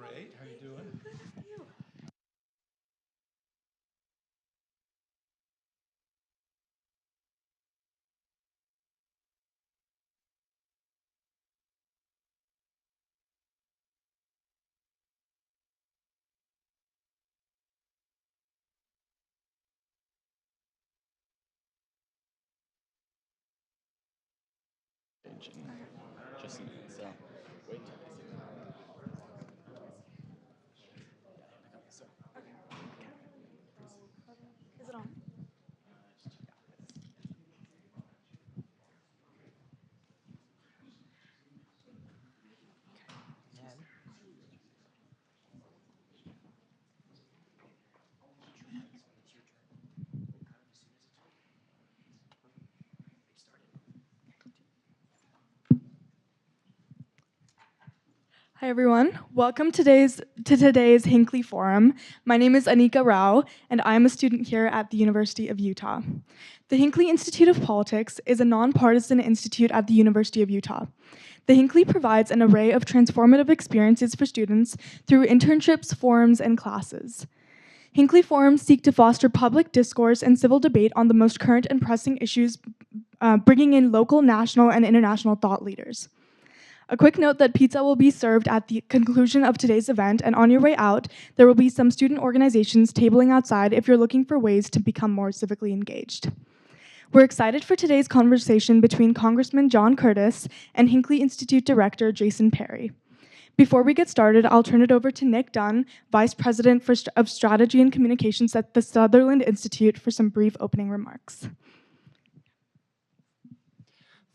Great. How you doing? Good. How are you? Just so wait until Is it on? Hi everyone, welcome to today's Hinckley Forum. My name is Anika Rao, and I'm a student here at the University of Utah. The Hinckley Institute of Politics is a nonpartisan institute at the University of Utah. The Hinckley provides an array of transformative experiences for students through internships, forums, and classes. Hinckley forums seek to foster public discourse and civil debate on the most current and pressing issues, bringing in local, national, and international thought leaders. A quick note that pizza will be served at the conclusion of today's event, and on your way out, there will be some student organizations tabling outside if you're looking for ways to become more civically engaged. We're excited for today's conversation between Congressman John Curtis and Hinckley Institute Director Jason Perry. Before we get started, I'll turn it over to Nick Dunn, Vice President of Strategy and Communications at the Sutherland Institute, for some brief opening remarks.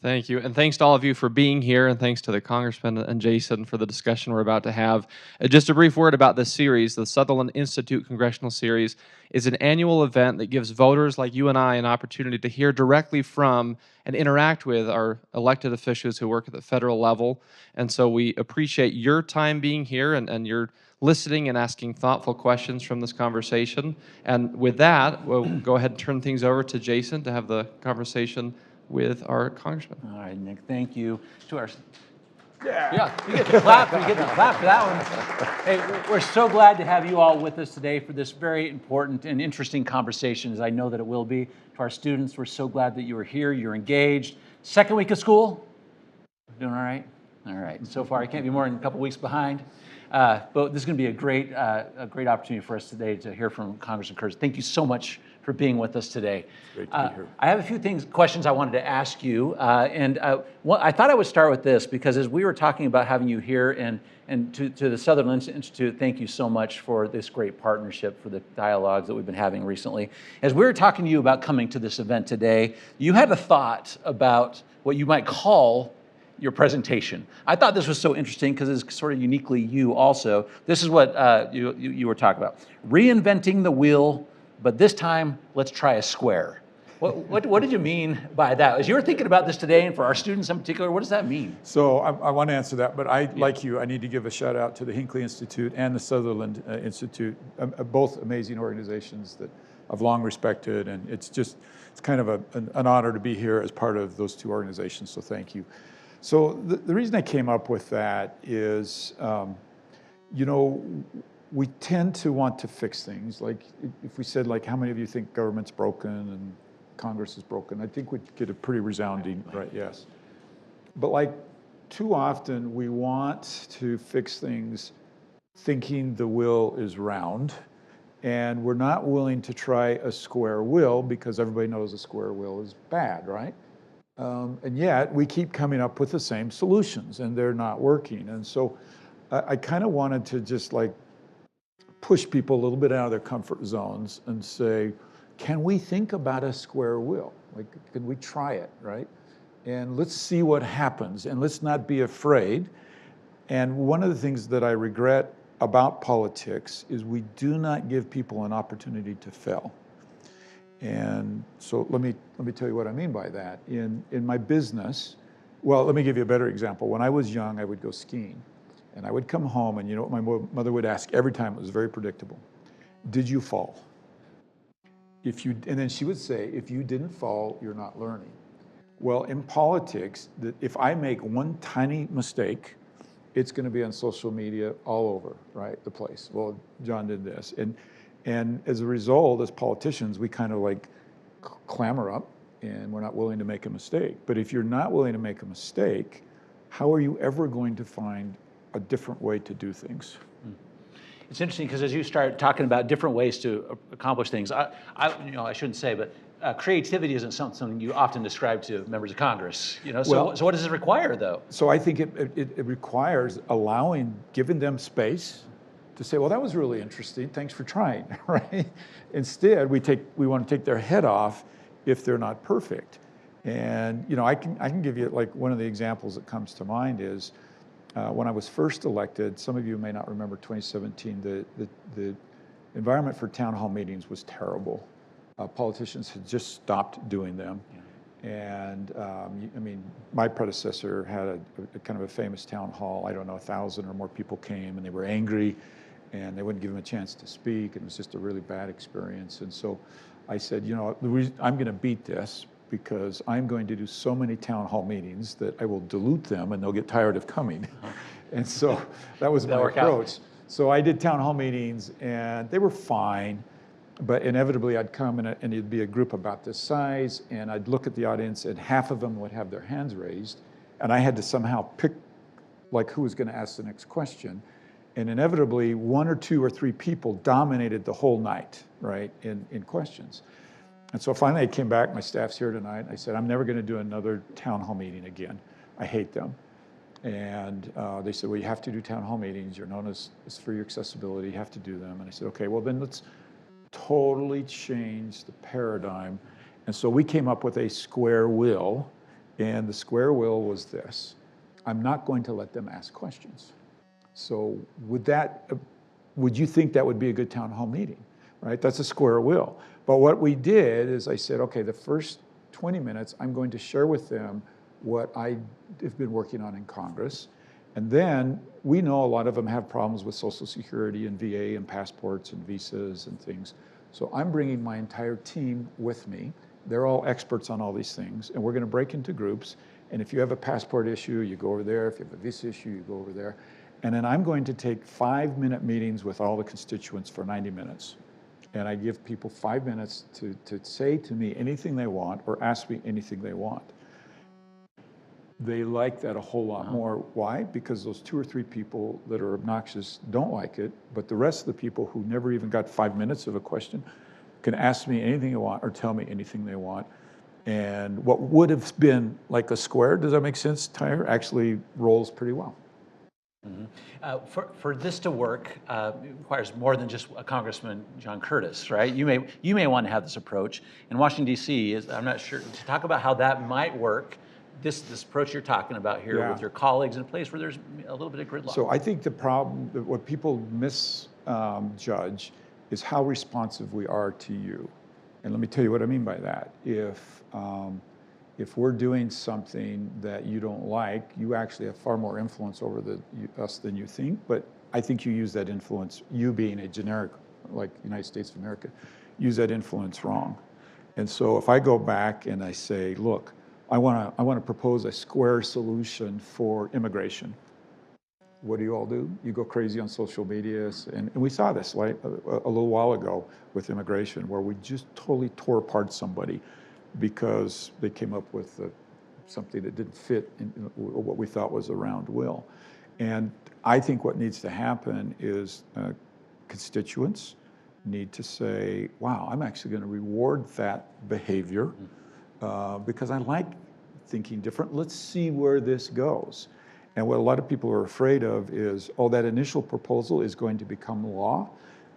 Thank you, and thanks to all of you for being here, and thanks to the Congressman and Jason for the discussion we're about to have. Just a brief word about this series. The Sutherland Institute Congressional Series is an annual event that gives voters like you and I an opportunity to hear directly from and interact with our elected officials who work at the federal level. And so we appreciate your time being here and your listening and asking thoughtful questions from this conversation. And with that, we'll go ahead and turn things over to Jason to have the conversation with our congressman. All right, Nick, thank you. To our you get the clap. You get the clap for that one. Hey, we're so glad to have you all with us today for this very important and interesting conversation, as I know that it will be. To our students, we're so glad that you are here. You're engaged. Second week of school. Doing all right? All right. So far, I can't be more than a couple weeks behind. But this is going to be a great opportunity for us today to hear from Congressman Curtis. Thank you so much for being with us today. Great to be here. I have a few questions I wanted to ask you, I thought I would start with this because as we were talking about having you here, and to the Sutherland Institute, thank you so much for this great partnership, for the dialogues that we've been having recently. As we were talking to you about coming to this event today, you had a thought about what you might call your presentation. I thought this was so interesting because it's sort of uniquely you also. This is what you were talking about. Reinventing the wheel, but this time, let's try a square. What did you mean by that? As you were thinking about this today, and for our students in particular, what does that mean? So I want to answer that, but like you, I need to give a shout out to the Hinckley Institute and the Sutherland Institute, both amazing organizations that I've long respected, and it's kind of an honor to be here as part of those two organizations, so thank you. So the reason I came up with that is, we tend to want to fix things. Like if we said, like, how many of you think government's broken and Congress is broken? I think we'd get a pretty resounding right yes. But like too often we want to fix things thinking the wheel is round, and we're not willing to try a square wheel because everybody knows a square wheel is bad, right? And yet we keep coming up with the same solutions and they're not working. And so I kind of wanted to just like push people a little bit out of their comfort zones and say, can we think about a square wheel? Like, can we try it, right? And let's see what happens, and let's not be afraid. And one of the things that I regret about politics is we do not give people an opportunity to fail. And so let me tell you what I mean by that. In my business, well, let me give you a better example. When I was young, I would go skiing. And I would come home, and you know what my mother would ask every time? It was very predictable. Did you fall? And then she would say, if you didn't fall, you're not learning. Well, in politics, if I make one tiny mistake, it's going to be on social media all over, right, the place. Well, John did this. And as a result, as politicians, we kind of like clamor up and we're not willing to make a mistake. But if you're not willing to make a mistake, how are you ever going to find a different way to do things? It's interesting because as you start talking about different ways to accomplish things, I shouldn't say, but creativity isn't something you often describe to members of Congress. So what does it require, though? So I think it requires giving them space to say, well, that was really interesting. Thanks for trying, right? Instead, we want to take their head off if they're not perfect. And I can give you, like, one of the examples that comes to mind is when I was first elected. Some of you may not remember 2017. The environment for town hall meetings was terrible. Politicians had just stopped doing them. And my predecessor had a kind of a famous town hall. I don't know, 1,000 or more people came, and they were angry, and they wouldn't give him a chance to speak, and it was just a really bad experience. And so I said, I'm going to beat this because I'm going to do so many town hall meetings that I will dilute them, and they'll get tired of coming. And so that was my approach. So I did town hall meetings, and they were fine. But inevitably, I'd come and it'd be a group about this size, and I'd look at the audience, and half of them would have their hands raised, and I had to somehow pick, like, who was going to ask the next question. And inevitably, 1 or 2 or 3 people dominated the whole night, right, in questions. And so finally, I came back. My staff's here tonight. I said, I'm never going to do another town hall meeting again. I hate them. And they said, well, you have to do town hall meetings. You're known as for your accessibility. You have to do them. And I said, okay, well, then let's totally changed the paradigm. And so we came up with a square will, and the square will was this: I'm not going to let them ask questions. So would you think that would be a good town hall meeting, right? That's a square will. But what we did is I said, okay, the first 20 minutes, I'm going to share with them what I have been working on in Congress. And then we know a lot of them have problems with Social Security and VA and passports and visas and things. So I'm bringing my entire team with me. They're all experts on all these things. And we're going to break into groups. And if you have a passport issue, you go over there. If you have a visa issue, you go over there. And then I'm going to take 5-minute meetings with all the constituents for 90 minutes. And I give people 5 minutes to say to me anything they want or ask me anything they want. They like that a whole lot more. Why? Because those 2 or 3 people that are obnoxious don't like it, but the rest of the people who never even got 5 minutes of a question can ask me anything they want or tell me anything they want. And what would have been like a square, does that make sense, Tyre, actually rolls pretty well. Mm-hmm. For this to work, it requires more than just a Congressman John Curtis, right? You may want to have this approach. In Washington, D.C., I'm not sure, to talk about how that might work, this approach you're talking about here with your colleagues in a place where there's a little bit of gridlock. So I think the problem, what people misjudge is how responsive we are to you. And let me tell you what I mean by that. If we're doing something that you don't like, you actually have far more influence over us than you think. But I think you use that influence, you being a generic, like United States of America, use that influence wrong. And so if I go back and I say, look, I want to propose a square solution for immigration. What do you all do? You go crazy on social media. And we saw this like a little while ago with immigration, where we just totally tore apart somebody because they came up with something that didn't fit in what we thought was a round will. And I think what needs to happen is constituents need to say, wow, I'm actually going to reward that behavior because I like thinking different. Let's see where this goes. And what a lot of people are afraid of is, oh, that initial proposal is going to become law.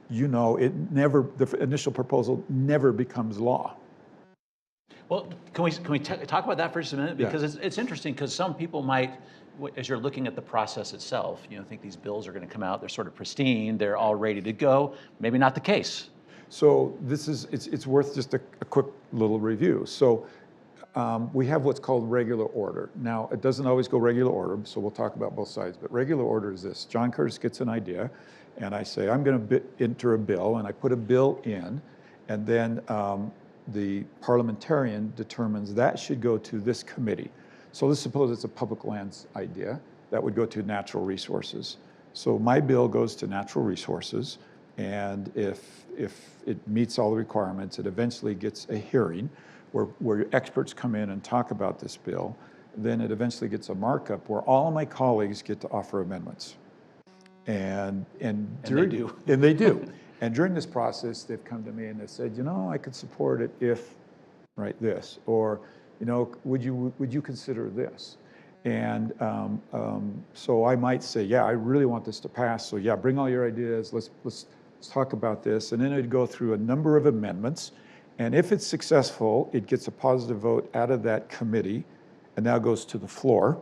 The initial proposal never becomes law. Well, can we talk about that for just a minute? Because it's interesting, because some people might, as you're looking at the process itself, think these bills are going to come out, they're sort of pristine, they're all ready to go. Maybe not the case. So it's worth just a quick little review. So we have what's called regular order. Now, it doesn't always go regular order, so we'll talk about both sides. But regular order is this: John Curtis gets an idea, and I say, I'm going to enter a bill, and I put a bill in, and then the parliamentarian determines that should go to this committee. So let's suppose it's a public lands idea. that would go to natural resources. So my bill goes to natural resources, and if it meets all the requirements, it eventually gets a hearing where experts come in and talk about this bill. Then it eventually gets a markup where all of my colleagues get to offer amendments. And they do. And they do. And during this process, they've come to me and they've said, you know, I could support it if, right, this, or, you know, would you consider this? And so I might say, yeah, I really want this to pass. So yeah, bring all your ideas. Let's talk about this. And then it'd go through a number of amendments. And if it's successful, it gets a positive vote out of that committee and now goes to the floor.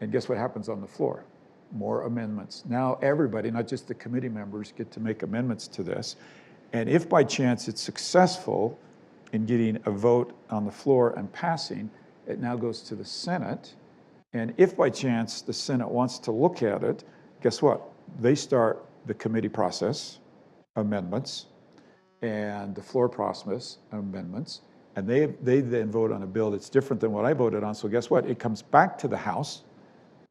And guess what happens on the floor? More amendments. Now everybody, not just the committee members, get to make amendments to this. And if by chance it's successful in getting a vote on the floor and passing, it now goes to the Senate. And if by chance the Senate wants to look at it, guess what? They start the committee process, amendments, and the floor process, amendments, and they then vote on a bill that's different than what I voted on. So guess what? It comes back to the House,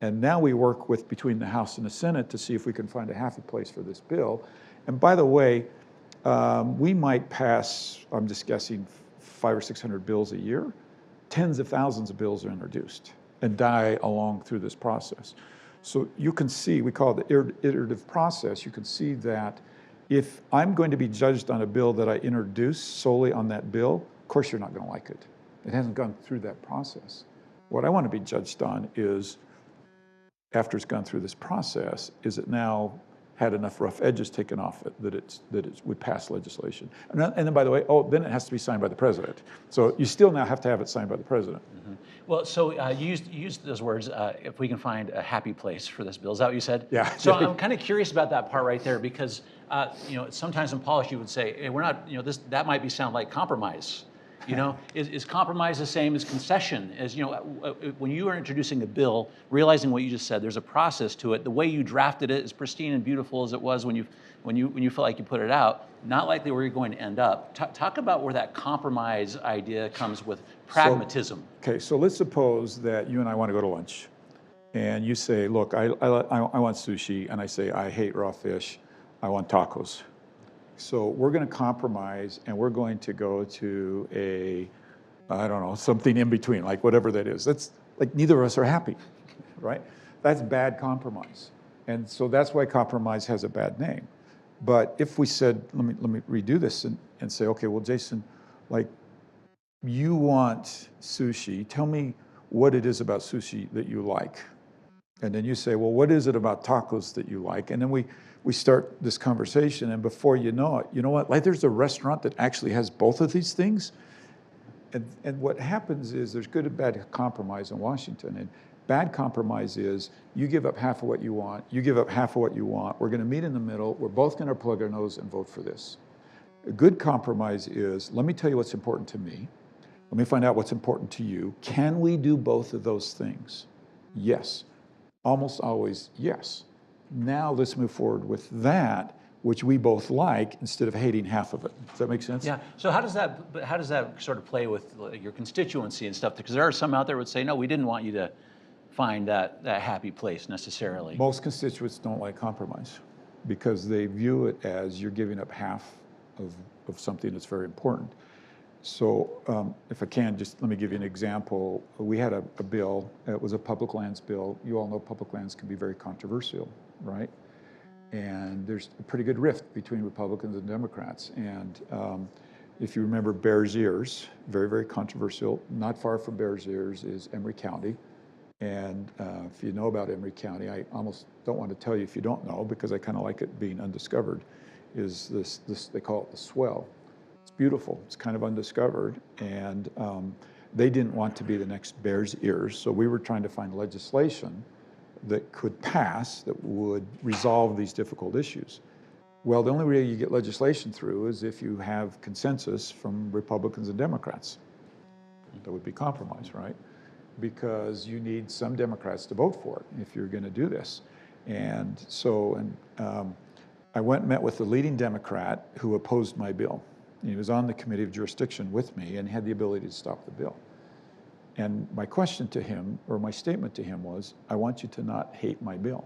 and now we work between the House and the Senate to see if we can find a happy place for this bill. And by the way, we might pass, I'm just guessing, 500 or 600 bills a year. Tens of thousands of bills are introduced and die along through this process. So you can see, we call it the iterative process. You can see that if I'm going to be judged on a bill that I introduce solely on that bill, of course you're not going to like it. It hasn't gone through that process. What I want to be judged on is, after it's gone through this process, is it now had enough rough edges taken off it that it would pass legislation. And then, by the way, then it has to be signed by the president. So you still now have to have it signed by the president. Mm-hmm. Well, so you used those words, if we can find a happy place for this bill. Is that what you said? Yeah. So I'm kind of curious about that part right there, because you know, sometimes in politics you would say, hey, we're not, you know, that might sound like compromise. You know, is compromise the same as concession? As you know, when you are introducing a bill, realizing what you just said, there's a process to it. The way you drafted it, as pristine and beautiful as it was when you felt like you put it out, not likely where you're going to end up. Talk about where that compromise idea comes with pragmatism. So let's suppose that you and I want to go to lunch, and you say, look, I want sushi, and I say, I hate raw fish, I want tacos. So we're going to compromise, and we're going to go to I don't know, something in between, like whatever that is. That's like neither of us are happy, right? That's bad compromise. And so that's why compromise has a bad name. But if we said, let me redo this and say, okay, well, Jason, like, you want sushi. Tell me what it is about sushi that you like. And then you say, well, what is it about tacos that you like? And then we start this conversation, and before you know it, you know what? Like, there's a restaurant that actually has both of these things. And what happens is there's good and bad compromise in Washington. And bad compromise is you give up half of what you want, you give up half of what you want. We're going to meet in the middle. We're both going to plug our nose and vote for this. A good compromise is, let me tell you what's important to me. Let me find out what's important to you. Can we do both of those things? Yes. Almost always yes. Now let's move forward with that, which we both like, instead of hating half of it. Does that make sense? Yeah. So how does that sort of play with your constituency and stuff? Because there are some out there who would say, no, we didn't want you to find that happy place necessarily. Most constituents don't like compromise because they view it as you're giving up half of something that's very important. So if I can, just let me give you an example. We had a bill, it was a public lands bill. You all know public lands can be very controversial, right? And there's a pretty good rift between Republicans and Democrats. And if you remember Bears Ears, very, very controversial. Not far from Bears Ears is Emory County. And if you know about Emory County, I almost don't want to tell you if you don't know, because I kind of like it being undiscovered, is this, they call it the swell. It's beautiful, it's kind of undiscovered, and they didn't want to be the next Bears Ears, so we were trying to find legislation that could pass that would resolve these difficult issues. Well, the only way you get legislation through is if you have consensus from Republicans and Democrats. That would be compromise, right? Because you need some Democrats to vote for it if you're going to do this. And so I went and met with the leading Democrat who opposed my bill. He was on the committee of jurisdiction with me and had the ability to stop the bill. And my question to him, or my statement to him was, I want you to not hate my bill.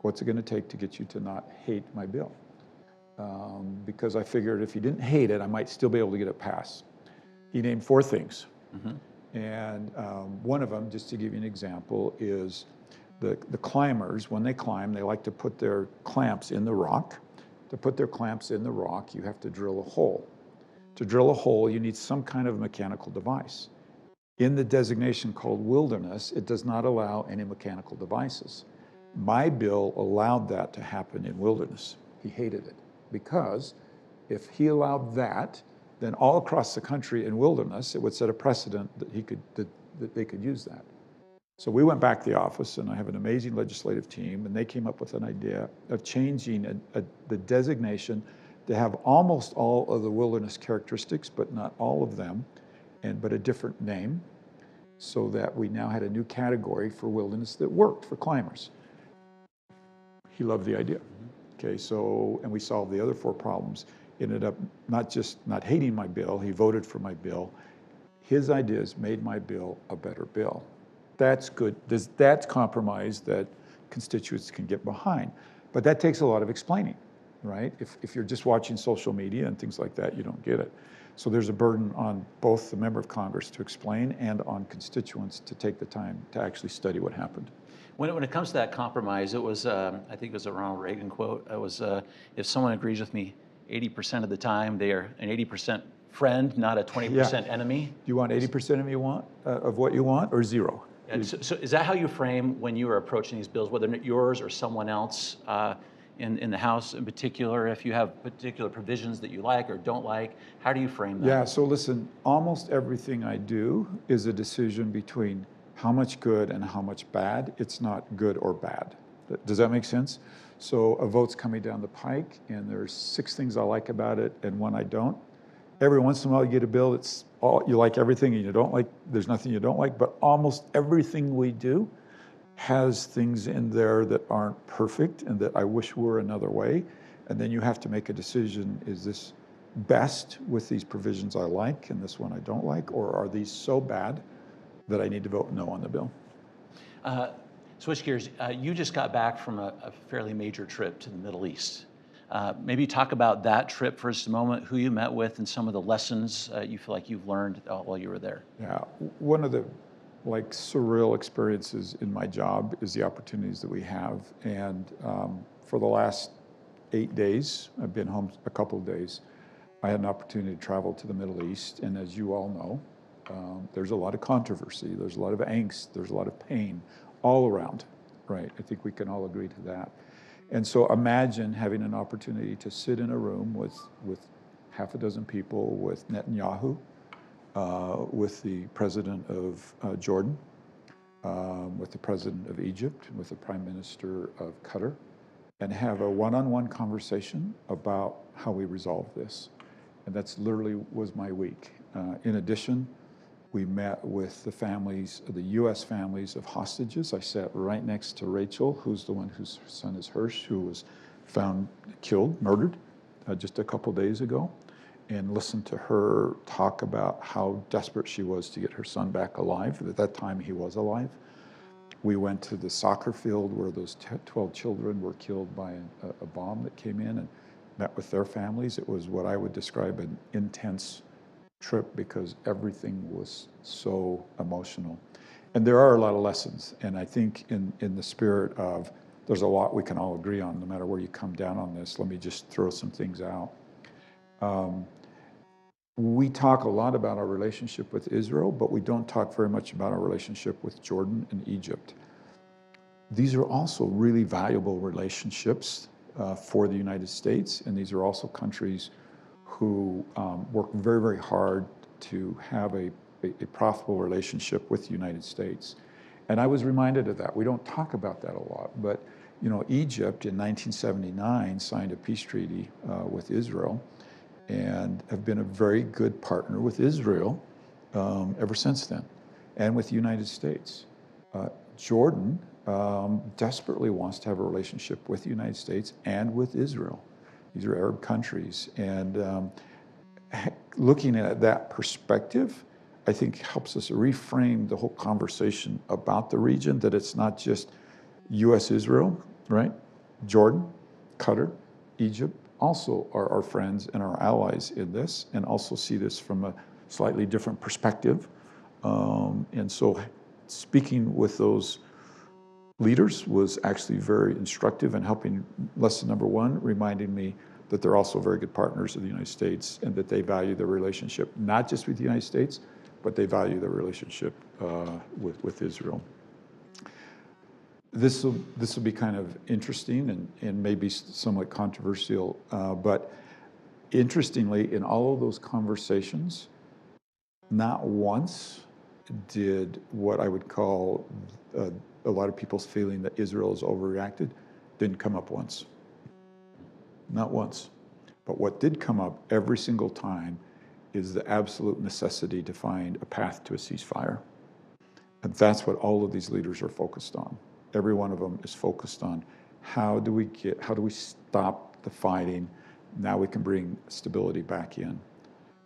What's it going to take to get you to not hate my bill? Because I figured if he didn't hate it, I might still be able to get it passed. He named 4 things. And one of them, just to give you an example, is the climbers, when they climb, they like to put their clamps in the rock. To put their clamps in the rock, you have to drill a hole. To drill a hole, you need some kind of mechanical device. In the designation called wilderness, it does not allow any mechanical devices. My bill allowed that to happen in wilderness. He hated it because if he allowed that, then all across the country in wilderness, it would set a precedent that that they could use that. So we went back to the office, and I have an amazing legislative team, and they came up with an idea of changing the designation to have almost all of the wilderness characteristics, but not all of them, but a different name, so that we now had a new category for wilderness that worked for climbers. He loved the idea. Okay, so, and we solved the other 4 problems. Ended up not just not hating my bill, he voted for my bill. His ideas made my bill a better bill. That's good. That's compromise that constituents can get behind. But that takes a lot of explaining, right? If you're just watching social media and things like that, you don't get it. So there's a burden on both the member of Congress to explain and on constituents to take the time to actually study what happened. When it comes to that compromise, it was, I think it was a Ronald Reagan quote. It was, if someone agrees with me 80% of the time, they are an 80% friend, not a 20% enemy. Do you want 80% of what you want, or 0? So is that how you frame when you are approaching these bills, whether yours or someone else in the House in particular, if you have particular provisions that you like or don't like, how do you frame that? Yeah, so listen, almost everything I do is a decision between how much good and how much bad. It's not good or bad. Does that make sense? So a vote's coming down the pike, and there's 6 things I like about it and 1 I don't. Every once in a while you get a bill that's you like everything and you don't like, there's nothing you don't like, but almost everything we do has things in there that aren't perfect and that I wish were another way. And then you have to make a decision, is this best with these provisions I like and this one I don't like, or are these so bad that I need to vote no on the bill? Switch gears, you just got back from a fairly major trip to the Middle East. Maybe talk about that trip for just a moment, who you met with and some of the lessons you feel like you've learned while you were there. Yeah, one of the surreal experiences in my job is the opportunities that we have. And for the last 8 days, I've been home a couple of days, I had an opportunity to travel to the Middle East. And as you all know, there's a lot of controversy, there's a lot of angst, there's a lot of pain all around, right? I think we can all agree to that. And so imagine having an opportunity to sit in a room with 6 people, with Netanyahu, with the president of Jordan, with the president of Egypt, with the prime minister of Qatar, and have a one-on-one conversation about how we resolve this. And that's literally was my week. In addition, we met with the families, the U.S. families of hostages. I sat right next to Rachel, who's the one whose son is Hirsch, who was found killed, murdered, just a couple days ago, and listened to her talk about how desperate she was to get her son back alive. At that time, he was alive. We went to the soccer field where those 12 children were killed by a bomb that came in, and met with their families. It was what I would describe an intense trip because everything was so emotional. And there are a lot of lessons. And I think in the spirit of, there's a lot we can all agree on, no matter where you come down on this. Let me just throw some things out. We talk a lot about our relationship with Israel, but we don't talk very much about our relationship with Jordan and Egypt. These are also really valuable relationships for the United States, and these are also countries who work very, very hard to have a profitable relationship with the United States. And I was reminded of that. We don't talk about that a lot, but Egypt in 1979 signed a peace treaty with Israel and have been a very good partner with Israel ever since then, and with the United States. Jordan desperately wants to have a relationship with the United States and with Israel. These are Arab countries, and looking at that perspective, I think helps us reframe the whole conversation about the region, that it's not just U.S.-Israel, right? Jordan, Qatar, Egypt also are our friends and our allies in this, and also see this from a slightly different perspective. And so speaking with those leaders was actually very instructive and helping. Lesson number one, reminding me that they're also very good partners of the United States, and that they value their relationship, not just with the United States, but they value their relationship with Israel. This will be kind of interesting and maybe somewhat controversial, but interestingly, in all of those conversations, not once did what I would call a lot of people's feeling that Israel is overreacted didn't come up once. Not once. But what did come up every single time is the absolute necessity to find a path to a ceasefire. And that's what all of these leaders are focused on. Every one of them is focused on how do we stop the fighting? Now we can bring stability back in.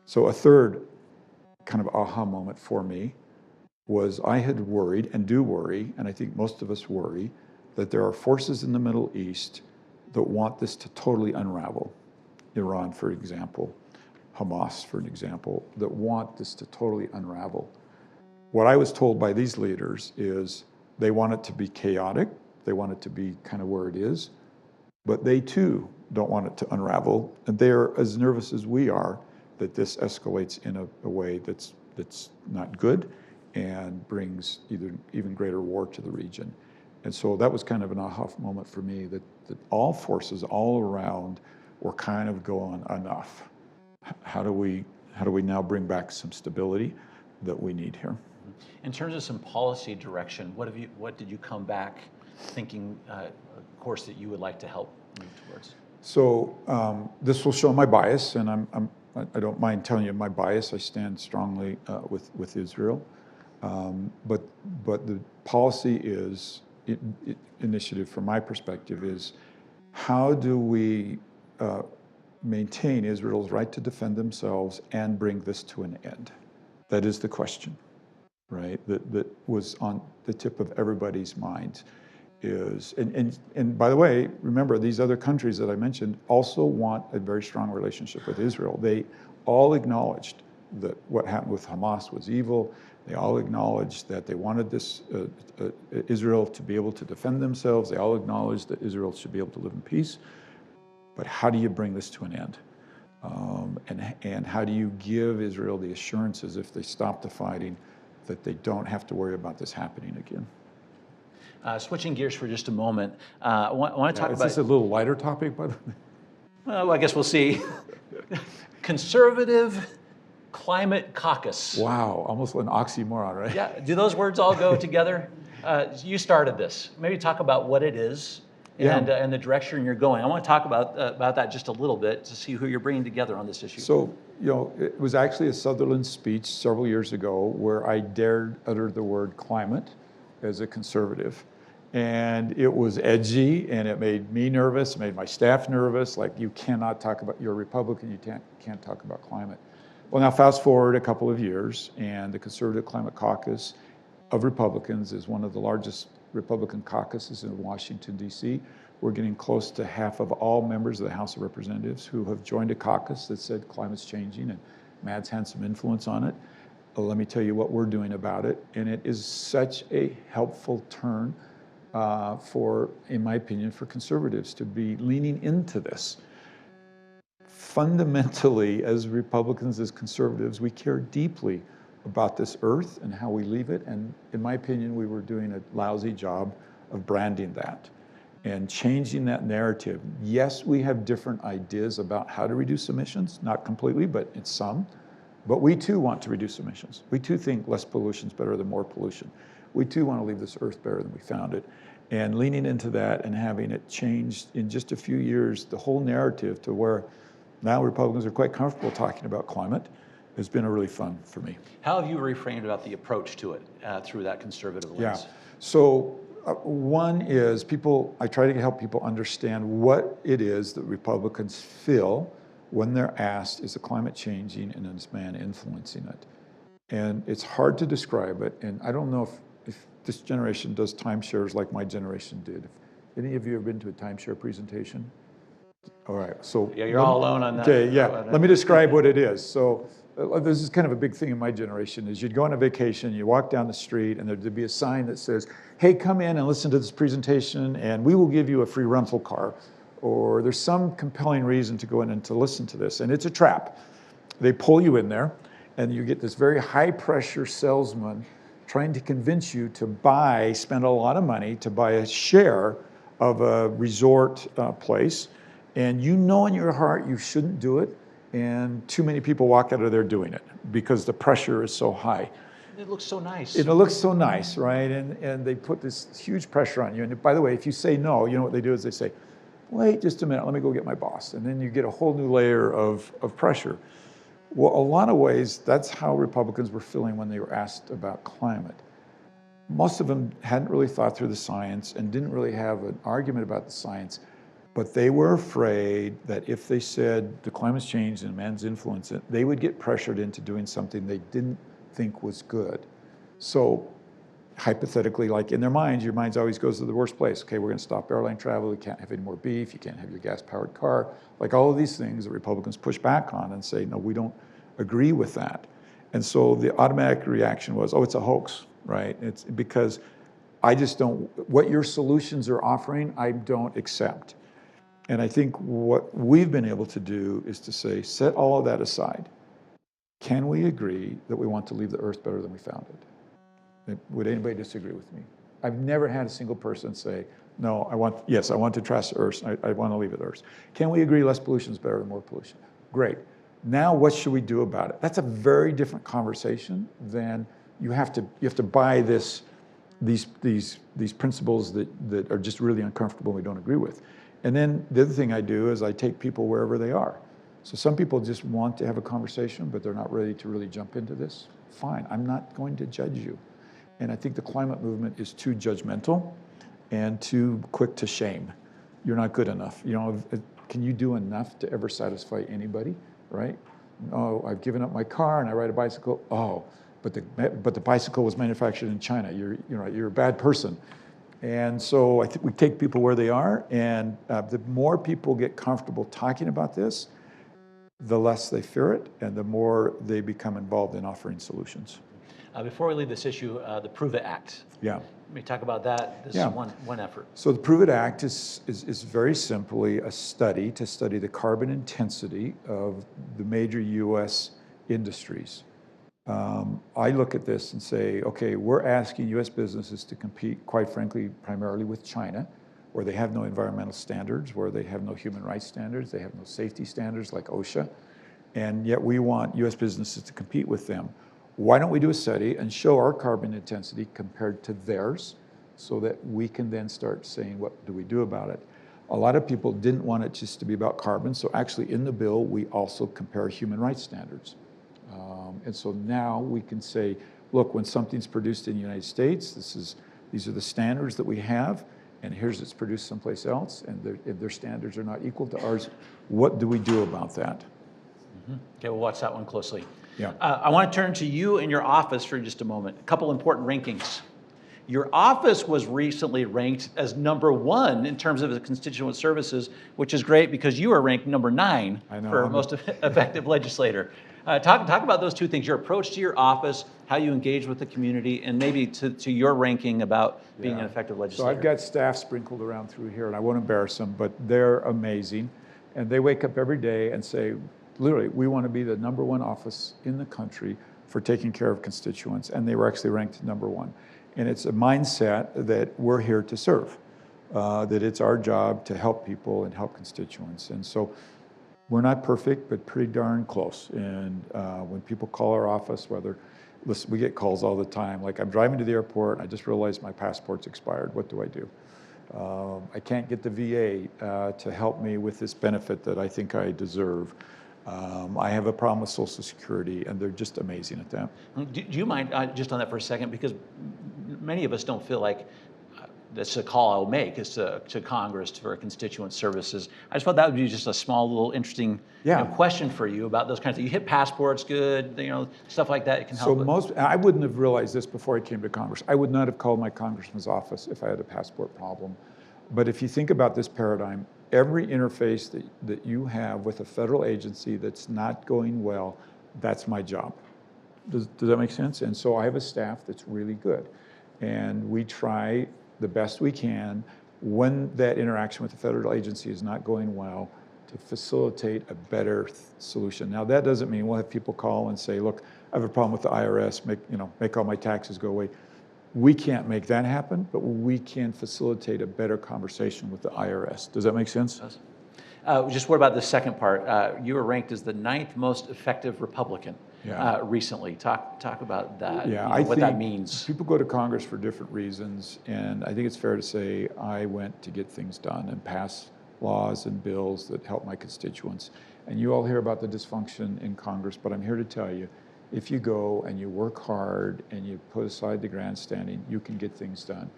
So a third kind of aha moment for me was I had worried, and do worry, and I think most of us worry, that there are forces in the Middle East that want this to totally unravel. Iran, for example, Hamas, for an example, that want this to totally unravel. What I was told by these leaders is they want it to be chaotic, they want it to be kind of where it is, but they too don't want it to unravel, and they're as nervous as we are that this escalates in a way that's not good and brings even greater war to the region. And so that was kind of an aha moment for me, that all forces all around were kind of going, enough. How do we now bring back some stability that we need here? In terms of some policy direction, what did you come back thinking, course that you would like to help move towards? So this will show my bias, and I don't mind telling you my bias. I stand strongly with Israel, but the policy initiative from my perspective is, how do we maintain Israel's right to defend themselves and bring this to an end? That is the question, right? That was on the tip of everybody's mind. And by the way, remember, these other countries that I mentioned also want a very strong relationship with Israel. They all acknowledged that what happened with Hamas was evil. They all acknowledged that they wanted this Israel to be able to defend themselves. They all acknowledged that Israel should be able to live in peace. But how do you bring this to an end? And how do you give Israel the assurances, if they stop the fighting, that they don't have to worry about this happening again? Switching gears for just a moment, I want to talk about... Is this a little lighter topic, by the way? Well, I guess we'll see. Conservative Climate Caucus. Wow, almost an oxymoron, right? Yeah, do those words all go together? You started this. Maybe talk about what it is and the direction you're going. I want to talk about that just a little bit to see who you're bringing together on this issue. So, it was actually a Sutherland speech several years ago where I dared utter the word climate as a conservative. And it was edgy, and it made me nervous, made my staff nervous. Like, you cannot talk about, you're a Republican, you can't talk about climate. Well, now fast forward a couple of years, and the Conservative Climate Caucus of Republicans is one of the largest Republican caucuses in Washington, D.C. We're getting close to half of all members of the House of Representatives who have joined a caucus that said climate's changing, and Matt's had some influence on it. Let me tell you what we're doing about it, and it is such a helpful turn in my opinion, for conservatives to be leaning into this. Fundamentally, as Republicans, as conservatives, we care deeply about this earth and how we leave it, and in my opinion, we were doing a lousy job of branding that and changing that narrative. Yes, we have different ideas about how to reduce emissions, not completely, but in some. But we too want to reduce emissions. We too think less pollution is better than more pollution. We too want to leave this earth better than we found it. And leaning into that and having it changed in just a few years, the whole narrative to where now Republicans are quite comfortable talking about climate, has been a really fun for me. How have you reframed about the approach to it through that conservative lens? Yeah. So one is I try to help people understand what it is that Republicans feel when they're asked, is the climate changing and is man influencing it? And it's hard to describe it. And I don't know if this generation does timeshares like my generation did. If any of you have been to a timeshare presentation? All right, so. Yeah, you're all alone on that. Okay, yeah, let me describe what it is. So this is kind of a big thing in my generation, is you'd go on a vacation, you walk down the street, and there'd be a sign that says, hey, come in and listen to this presentation, and we will give you a free rental car. Or there's some compelling reason to go in and to listen to this, and it's a trap. They pull you in there, and you get this very high-pressure salesman trying to convince you to spend a lot of money to buy a share of a resort place, and you know in your heart you shouldn't do it, and too many people walk out of there doing it because the pressure is so high. It looks so nice. It looks so nice, right? And they put this huge pressure on you. And by the way, if you say no, you know what they do is they say, wait just a minute, let me go get my boss. And then you get a whole new layer of pressure. Well, a lot of ways, that's how Republicans were feeling when they were asked about climate. Most of them hadn't really thought through the science and didn't really have an argument about the science, but they were afraid that if they said the climate's changed and man's influenced it, they would get pressured into doing something they didn't think was good. So hypothetically, like in their minds, your mind always goes to the worst place. Okay, we're gonna stop airline travel, you can't have any more beef, you can't have your gas-powered car. Like all of these things that Republicans push back on and say, no, we don't agree with that. And so the automatic reaction was, oh, it's a hoax, right? It's because I just don't, what your solutions are offering, I don't accept. And I think what we've been able to do is to say, set all of that aside. Can we agree that we want to leave the earth better than we found it? Would anybody disagree with me? I've never had a single person say, no, I want to trash the earth, I want to leave it earth. Can we agree less pollution is better than more pollution? Great. Now what should we do about it? That's a very different conversation than you have to buy these principles that are just really uncomfortable and we don't agree with. And then the other thing I do is I take people wherever they are. So some people just want to have a conversation, but they're not ready to really jump into this. Fine, I'm not going to judge you. And I think the climate movement is too judgmental and too quick to shame. You're not good enough. You know, can you do enough to ever satisfy anybody, right? Oh, I've given up my car and I ride a bicycle. Oh, but the bicycle was manufactured in China. You're a bad person. And so I think we take people where they are, and the more people get comfortable talking about this, the less they fear it, and the more they become involved in offering solutions. Before we leave this issue, the Prove It Act. Yeah. Let me talk about that. This is one effort. So the Prove It Act is very simply a study to study the carbon intensity of the major U.S. industries. I look at this and say, okay, we're asking U.S. businesses to compete, quite frankly, primarily with China, where they have no environmental standards, where they have no human rights standards, they have no safety standards like OSHA, and yet we want U.S. businesses to compete with them. Why don't we do a study and show our carbon intensity compared to theirs so that we can then start saying, what do we do about it? A lot of people didn't want it just to be about carbon, so actually in the bill, we also compare human rights standards. And so now we can say, look, when something's produced in the United States, these are the standards that we have, and here's it's produced someplace else, and their standards are not equal to ours. What do we do about that? Mm-hmm. Okay, we'll watch that one closely. Yeah. I want to turn to you and your office for just a moment. A couple important rankings. Your office was recently ranked as #1 in terms of the constituent services, which is great because you are ranked #9 for most effective legislator. Talk about those two things, your approach to your office, how you engage with the community, and maybe to your ranking about being an effective legislator. So I've got staff sprinkled around through here, and I won't embarrass them, but they're amazing. And they wake up every day and say, literally, we want to be the #1 office in the country for taking care of constituents, and they were actually ranked #1. And it's a mindset that we're here to serve, that it's our job to help people and help constituents. And so we're not perfect, but pretty darn close. And when people call our office, listen, we get calls all the time, like I'm driving to the airport, and I just realized my passport's expired. What do I do? I can't get the VA to help me with this benefit that I think I deserve. I have a problem with Social Security, and they're just amazing at that. Do you mind just on that for a second? Because many of us don't feel like that's a call I'll make is to Congress for constituent services. I just thought that would be just a small little interesting question for you about those kinds of things. You hit passports good, stuff like that. It can help. So I wouldn't have realized this before I came to Congress. I would not have called my congressman's office if I had a passport problem. But if you think about this paradigm, every interface that you have with a federal agency that's not going well, that's my job. Does that make sense? And so I have a staff that's really good. And we try the best we can when that interaction with the federal agency is not going well to facilitate a better solution. Now that doesn't mean we'll have people call and say, look, I have a problem with the IRS, make all my taxes go away. We can't make that happen, but we can facilitate a better conversation with the IRS. Does that make sense? It does. Just what about the second part? You were ranked as the 9th most effective Republican recently. Talk about that. Yeah, what that means. People go to Congress for different reasons, and I think it's fair to say I went to get things done and pass laws and bills that help my constituents. And you all hear about the dysfunction in Congress, but I'm here to tell you, if you go and you work hard and you put aside the grandstanding, you can get things done.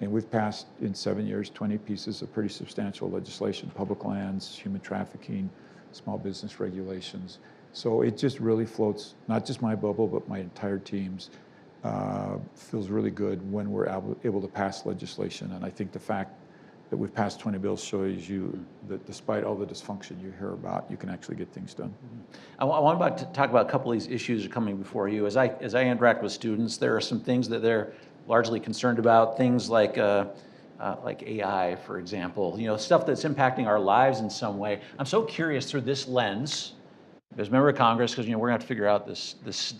And we've passed in 7 years 20 pieces of pretty substantial legislation, public lands, human trafficking, small business regulations. So it just really floats, not just my bubble, but my entire team's. Feels really good when we're able to pass legislation. And I think the fact that we've passed 20 bills shows you that despite all the dysfunction you hear about, you can actually get things done. I want to talk about a couple of these issues that are coming before you. As I interact with students, there are some things that they're largely concerned about, things like AI, for example, stuff that's impacting our lives in some way. I'm so curious through this lens, as a member of Congress, because we're going to have to figure out this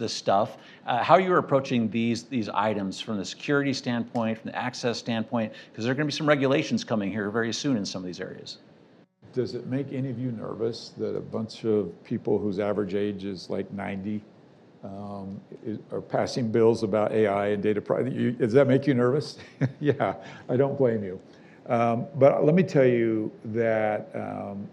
stuff, how you're approaching these items from the security standpoint, from the access standpoint, because there are going to be some regulations coming here very soon in some of these areas. Does it make any of you nervous that a bunch of people whose average age is like 90 are passing bills about AI and data privacy? Does that make you nervous? Yeah, I don't blame you. But let me tell you that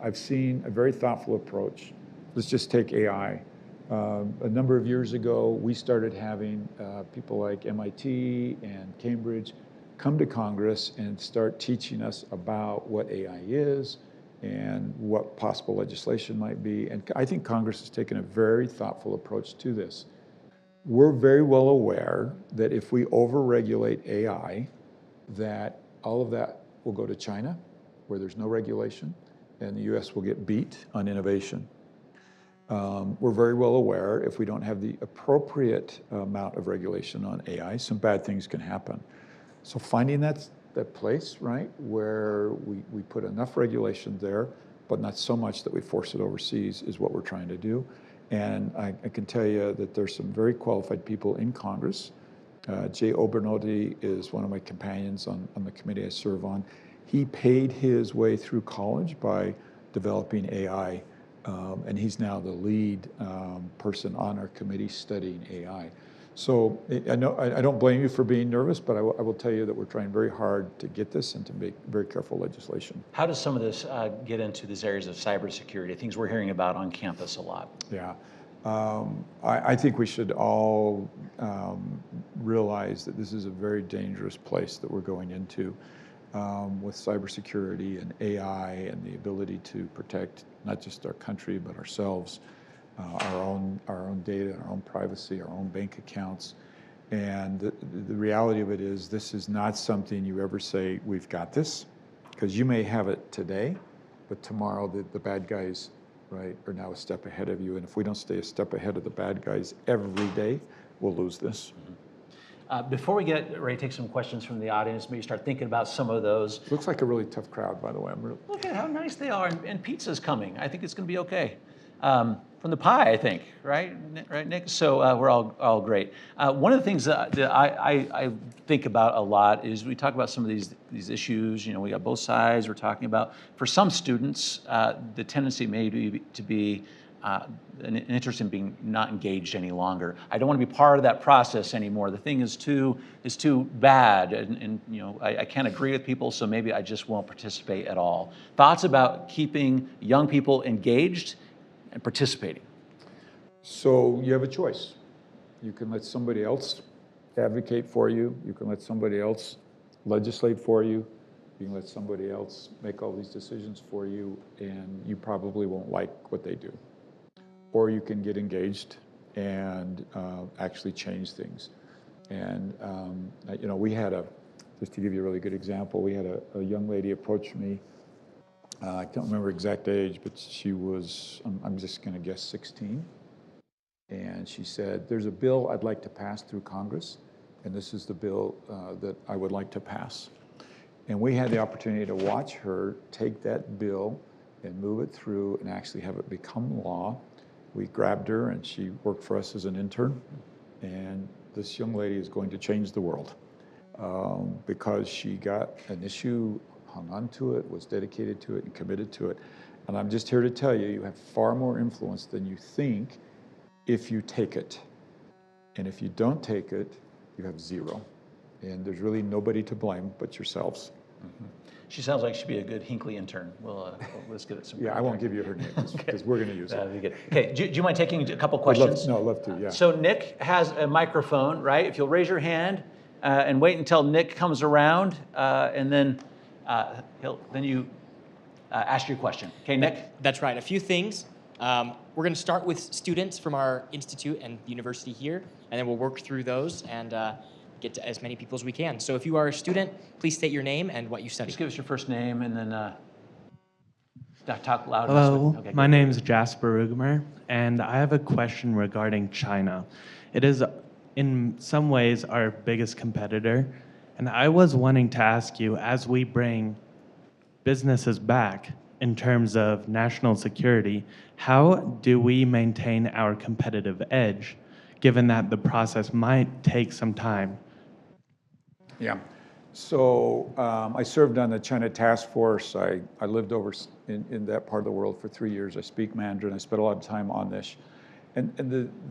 I've seen a very thoughtful approach. Let's just take AI. A number of years ago, we started having people like MIT and Cambridge come to Congress and start teaching us about what AI is and what possible legislation might be. And I think Congress has taken a very thoughtful approach to this. We're very well aware that if we over-regulate AI, that all of that will go to China, where there's no regulation, and the US will get beat on innovation. We're very well aware if we don't have the appropriate amount of regulation on AI, some bad things can happen. So finding that place, right, where we put enough regulation there, but not so much that we force it overseas is what we're trying to do. And I can tell you that there's some very qualified people in Congress. Jay Obernolte is one of my companions on the committee I serve on. He paid his way through college by developing AI. And he's now the lead person on our committee studying AI. So I don't blame you for being nervous, but I will tell you that we're trying very hard to get this and to make very careful legislation. How does some of this get into these areas of cybersecurity, things we're hearing about on campus a lot? Yeah. I think we should all realize that this is a very dangerous place that we're going into with cybersecurity and AI and the ability to protect not just our country but ourselves, our own data, our own privacy, our own bank accounts. And the reality of it is this is not something you ever say, we've got this, because you may have it today, but tomorrow the bad guys, right, are now a step ahead of you. And if we don't stay a step ahead of the bad guys every day, we'll lose this. Before we get ready to take some questions from the audience, maybe start thinking about some of those. Looks like a really tough crowd, by the way. Look at how nice they are, and pizza's coming. I think it's going to be okay. From the pie, I think, right, Nick? So we're all great. One of the things that I think about a lot is we talk about some of these issues. We got both sides. We're talking about, for some students, the tendency may be to be an interest in being not engaged any longer. I don't want to be part of that process anymore. The thing is too bad, and I can't agree with people, so maybe I just won't participate at all. Thoughts about keeping young people engaged and participating? So you have a choice. You can let somebody else advocate for you. You can let somebody else legislate for you. You can let somebody else make all these decisions for you, and you probably won't like what they do. Or you can get engaged and actually change things. And we had just to give you a really good example, we had a young lady approach me. I don't remember exact age, but she was, I'm just going to guess 16. And she said, there's a bill I'd like to pass through Congress, and this is the bill that I would like to pass. And we had the opportunity to watch her take that bill and move it through and actually have it become law. We grabbed her, and she worked for us as an intern. And this young lady is going to change the world because she got an issue, hung on to it, was dedicated to it, and committed to it. And I'm just here to tell you, you have far more influence than you think if you take it. And if you don't take it, you have zero. And there's really nobody to blame but yourselves. Mm-hmm. She sounds like she'd be a good Hinckley intern. Let's give it some. Yeah, I won't give you her name because we're going to use it. That'd be good. Okay, do you mind taking a couple questions? I'd love to, yeah. So Nick has a microphone, right? If you'll raise your hand and wait until Nick comes around, and then you ask your question. Okay, Nick? That's right. A few things. We're going to start with students from our institute and the university here, and then we'll work through those and get to as many people as we can. So if you are a student, please state your name and what you study. Just give us your first name and then talk loud. Hello, Okay, my name is Jasper Rugemer, and I have a question regarding China. It is, in some ways, our biggest competitor, and I was wanting to ask you, as we bring businesses back in terms of national security, how do we maintain our competitive edge, given that the process might take some time? Yeah. So I served on the China task force. I lived over in that part of the world for 3 years. I speak Mandarin. I spent a lot of time on this. And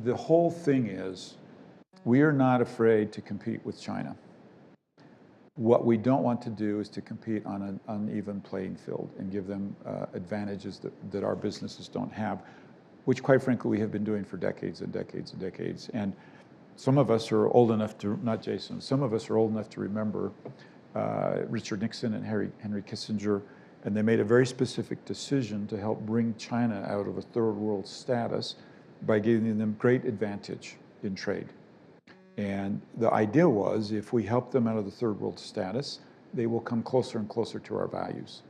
the whole thing is, we are not afraid to compete with China. What we don't want to do is to compete on an uneven playing field and give them advantages that our businesses don't have, which quite frankly we have been doing for decades and decades and decades. And some of us are old enough to, not Jason, some of us are old enough to remember Richard Nixon and Henry Kissinger, and they made a very specific decision to help bring China out of a third world status by giving them great advantage in trade. And the idea was, if we help them out of the third world status, they will come closer and closer to our values.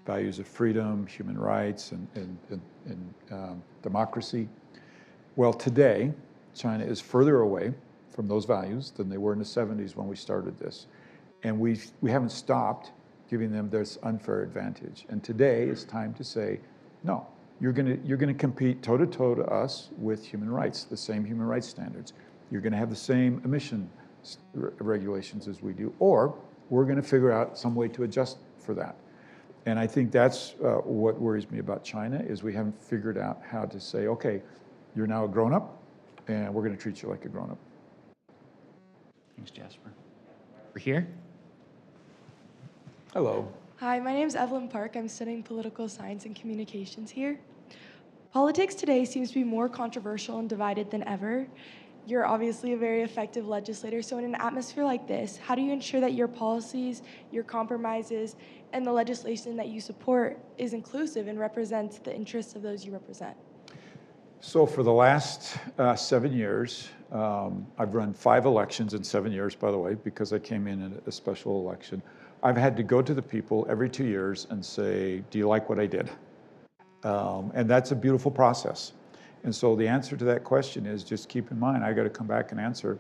Values of freedom, human rights, and democracy. Well, today, China is further away from those values than they were in the 70s when we started this. And we haven't stopped giving them this unfair advantage. And today it's time to say, no, you're gonna compete toe-to-toe to us with human rights, the same human rights standards. You're gonna have the same emission regulations as we do, or we're gonna figure out some way to adjust for that. And I think that's what worries me about China, is we haven't figured out how to say, okay, you're now a grown-up, and we're going to treat you like a grown-up. Thanks, Jasper. We're here. Hello. Hi, my name is Evelyn Park. I'm studying political science and communications here. Politics today seems to be more controversial and divided than ever. You're obviously a very effective legislator, so in an atmosphere like this, how do you ensure that your policies, your compromises, and the legislation that you support is inclusive and represents the interests of those you represent? So for the last 7 years, I've run 5 elections in 7 years, by the way, because I came in a special election. I've had to go to the people every 2 years and say, do you like what I did? And that's a beautiful process. And so the answer to that question is, just keep in mind, I got to come back and answer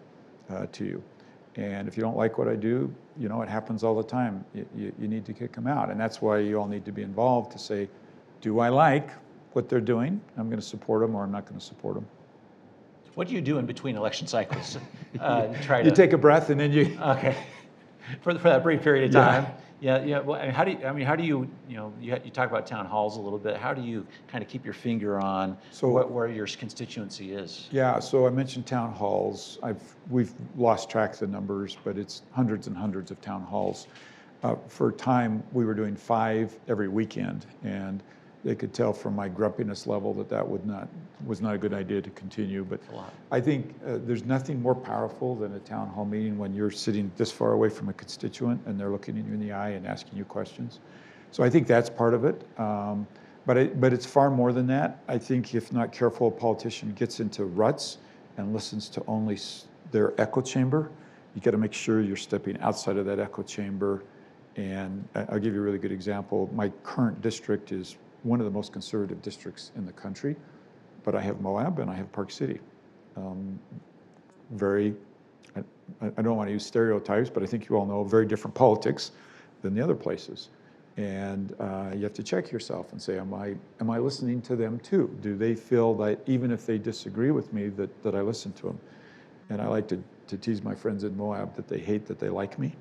to you. And if you don't like what I do, you know, it happens all the time. You need to kick them out. And that's why you all need to be involved to say, do I like what they're doing? I'm going to support them, or I'm not going to support them. What do you do in between election cycles? You take a breath and then you... Okay. For that brief period of time. Yeah. Well, how do you, you talk about town halls a little bit. How do you kind of keep your finger on where your constituency is? Yeah, so I mentioned town halls. We've lost track of the numbers, but it's hundreds and hundreds of town halls. For a time, we were doing 5 every weekend, and they could tell from my grumpiness level that was not a good idea to continue. But I think there's nothing more powerful than a town hall meeting when you're sitting this far away from a constituent and they're looking at you in the eye and asking you questions. So I think that's part of it. But it's far more than that. I think if not careful, a politician gets into ruts and listens to only their echo chamber. You got to make sure you're stepping outside of that echo chamber. And I'll give you a really good example. My current district is one of the most conservative districts in the country, but I have Moab and I have Park City. I don't want to use stereotypes, but I think you all know very different politics than the other places. And you have to check yourself and say, am I listening to them too? Do they feel that even if they disagree with me, that I listen to them? And I like to tease my friends in Moab that they hate that they like me,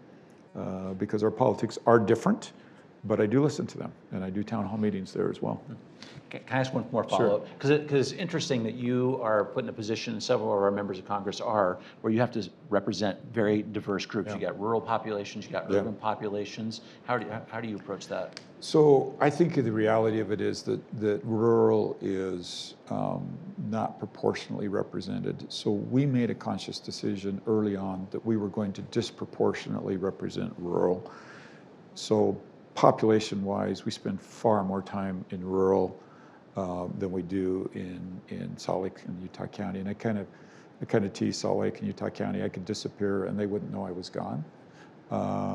because our politics are different, but I do listen to them, and I do town hall meetings there as well. Can I ask one more follow-up? Because it's interesting that you are put in a position, and several of our members of Congress are, where you have to represent very diverse groups. You got rural populations, you got urban populations. How do you approach that? So I think the reality of it is that rural is not proportionally represented. So we made a conscious decision early on that we were going to disproportionately represent rural. So population-wise, we spend far more time in rural than we do in Salt Lake and Utah County. And I kind of tease Salt Lake and Utah County. I could disappear and they wouldn't know I was gone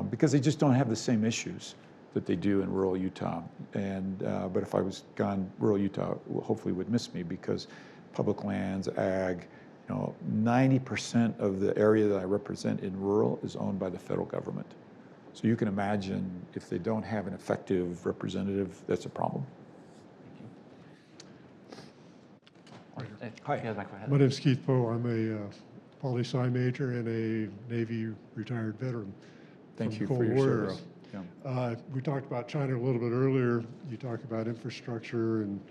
because they just don't have the same issues that they do in rural Utah. And but if I was gone, rural Utah hopefully would miss me because public lands, ag, 90% of the area that I represent in rural is owned by the federal government. So you can imagine if they don't have an effective representative, that's a problem. Hi. My name's Keith Poe. I'm a poli-sci major and a Navy retired veteran. Thank you from for the your Cold War service. era. We talked about China a little bit earlier. You talked about infrastructure and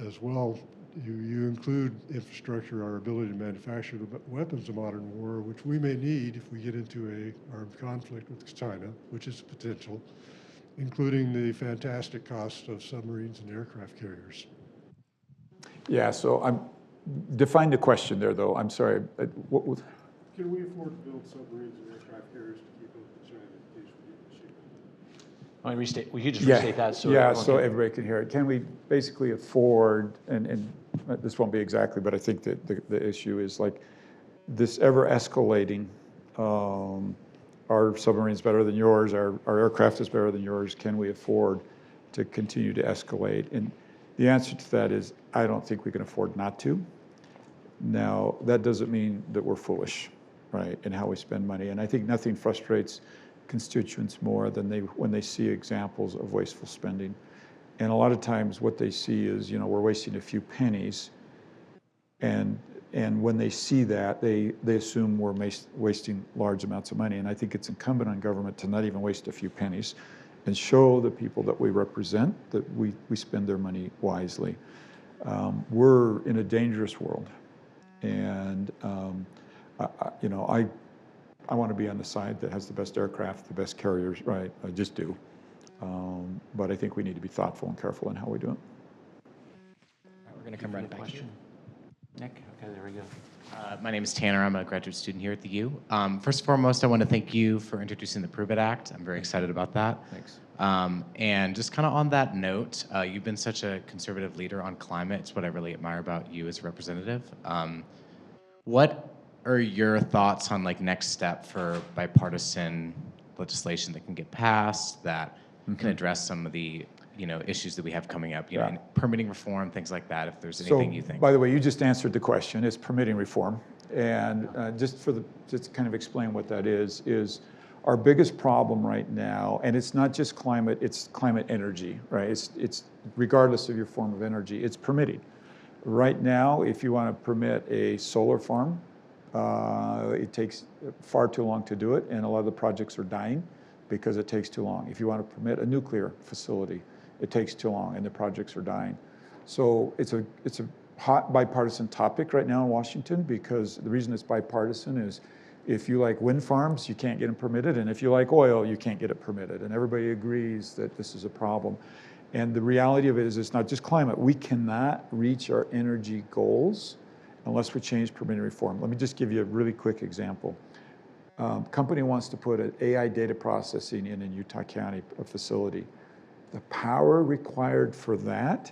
as well. You include infrastructure, our ability to manufacture the weapons of modern war, which we may need if we get into a armed conflict with China, which is potential, including the fantastic cost of submarines and aircraft carriers. Yeah, so define the question there, though. I'm sorry. What was? Can we afford to build submarines and aircraft carriers to keep up with China in case we get the ship? Let me restate. We could just restate that. So so everybody can hear it. Can we basically afford, and this won't be exactly, but I think that the issue is like this ever escalating, our submarine's better than yours, our aircraft is better than yours, can we afford to continue to escalate? And the answer to that is, I don't think we can afford not to. Now, that doesn't mean that we're foolish, right, in how we spend money. And I think nothing frustrates constituents more than when they see examples of wasteful spending. And a lot of times what they see is, we're wasting a few pennies. And when they see that, they assume we're wasting large amounts of money. And I think it's incumbent on government to not even waste a few pennies and show the people that we represent that we spend their money wisely. We're in a dangerous world. And, I want to be on the side that has the best aircraft, the best carriers, right? I just do. But I think we need to be thoughtful and careful in how we do it. We're going to come right back to you. Nick, okay, there we go. My name is Tanner. I'm a graduate student here at the U. First and foremost, I want to thank you for introducing the Prove It Act. I'm very excited about that. Thanks. And just kind of on that note, you've been such a conservative leader on climate. It's what I really admire about you as a representative. What are your thoughts on next step for bipartisan legislation that can get passed that can address some of the issues that we have coming up, in permitting reform, things like that, if there's anything you think. By the way, you just answered the question. It's permitting reform. And just to kind of explain what that is our biggest problem right now, and it's not just climate, it's climate energy, right? It's regardless of your form of energy, it's permitting. Right now, if you want to permit a solar farm, it takes far too long to do it, and a lot of the projects are dying because it takes too long. If you want to permit a nuclear facility, it takes too long, and the projects are dying. So it's a hot bipartisan topic right now in Washington because the reason it's bipartisan is If you like wind farms, you can't get them permitted, and if you like oil, you can't get it permitted. And everybody agrees that this is a problem. And the reality of it is it's not just climate. We cannot reach our energy goals unless we change permitting reform. Let me just give you a really quick example. Company wants to put an AI data processing in Utah County, a facility. The power required for that